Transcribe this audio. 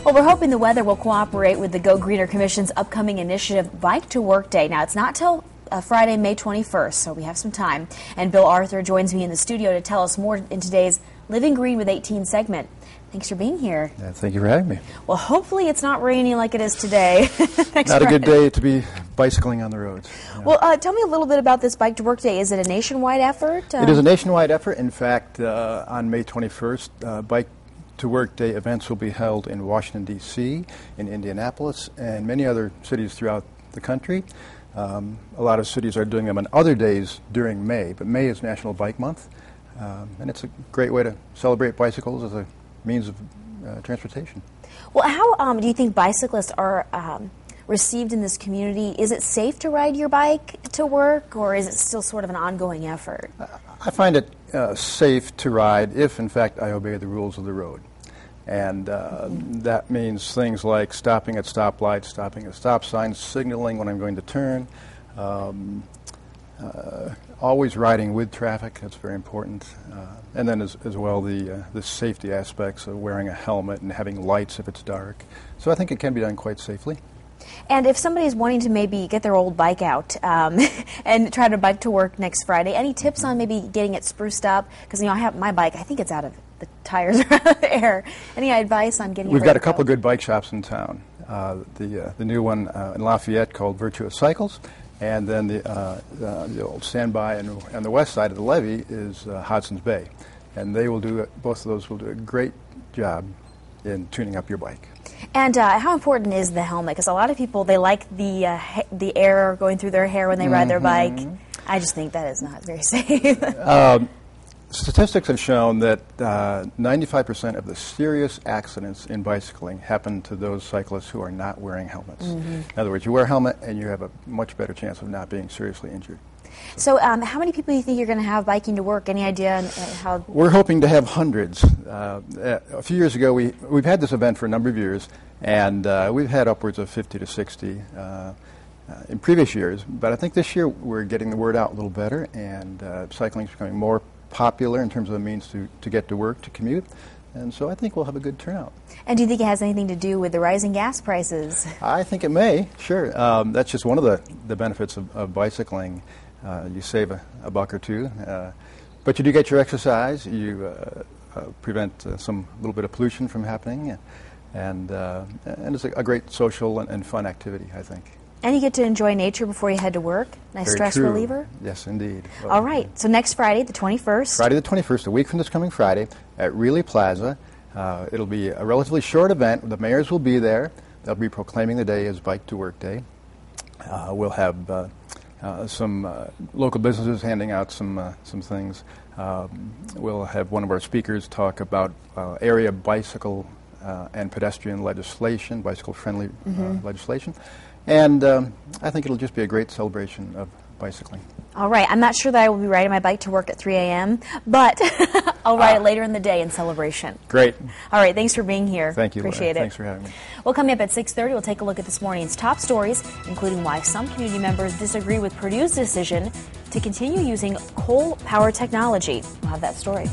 Well, we're hoping the weather will cooperate with the Go Greener Commission's upcoming initiative, Bike to Work Day. Now, it's not till Friday, May 21st, so we have some time. And Bill Arthur joins me in the studio to tell us more in today's Living Green with 18 segment. Thanks for being here. Yeah, thank you for having me. Well, hopefully it's not raining like it is today. Not a good day to be bicycling on the roads. Yeah. Well, tell me a little bit about this Bike to Work Day. Is it a nationwide effort? It is a nationwide effort. In fact, on May 21st, Bike to Work Day events will be held in Washington, D.C., in Indianapolis, and many other cities throughout the country. A lot of cities are doing them on other days during May, but May is National Bike Month, and it's a great way to celebrate bicycles as a means of transportation. Well, how do you think bicyclists are received in this community? Is it safe to ride your bike to work, or is it still sort of an ongoing effort? I find it safe to ride if, in fact, I obey the rules of the road. And that means things like stopping at stoplights, stopping at stop signs, signaling when I'm going to turn, always riding with traffic. That's very important. And then as well the safety aspects of wearing a helmet and having lights if it's dark. So I think it can be done quite safely. And if somebody's wanting to maybe get their old bike out and try to bike to work next Friday, any tips on maybe getting it spruced up? Because, you know, I have my bike, I think it's out of the tires are out of the air. Any advice on getting it? We've got a couple of good bike shops in town. The new one in Lafayette called Virtuous Cycles, and then the old standby on the west side of the levee is Hudson's Bay, and they will do both of those will do a great job in tuning up your bike. And how important is the helmet? Because a lot of people, they like the air going through their hair when they ride their bike. I just think that is not very safe. Statistics have shown that 95% of the serious accidents in bicycling happen to those cyclists who are not wearing helmets. In other words, you wear a helmet and you have a much better chance of not being seriously injured. So how many people do you think you're going to have biking to work? Any idea on how? We're hoping to have hundreds. A few years ago, we've had this event for a number of years, and we've had upwards of 50 to 60 in previous years. But I think this year we're getting the word out a little better, and cycling is becoming more popular in terms of a means to get to work, to commute. And so I think we'll have a good turnout. And do you think it has anything to do with the rising gas prices? I think it may, sure. That's just one of the benefits of bicycling. You save a buck or two, but you do get your exercise. You prevent a little bit of pollution from happening, and it's a great social and fun activity, I think. And you get to enjoy nature before you head to work. Nice Very stress true. reliever. Yes, indeed. Well, all right. So next Friday, the 21st. Friday the 21st, a week from this coming Friday, at Reilly Plaza. It'll be a relatively short event. The mayors will be there. They'll be proclaiming the day as Bike to Work Day. We'll have some local businesses handing out some things. We'll have one of our speakers talk about area bicycle and pedestrian legislation, bicycle-friendly legislation. And I think it'll just be a great celebration of bicycling. All right. I'm not sure that I will be riding my bike to work at 3 a.m., but I'll ride it later in the day in celebration. Great. All right. Thanks for being here. Thank you. Appreciate it. Thanks for having me. We'll come up at 6:30. We'll take a look at this morning's top stories, including why some community members disagree with Purdue's decision to continue using coal power technology. We'll have that story.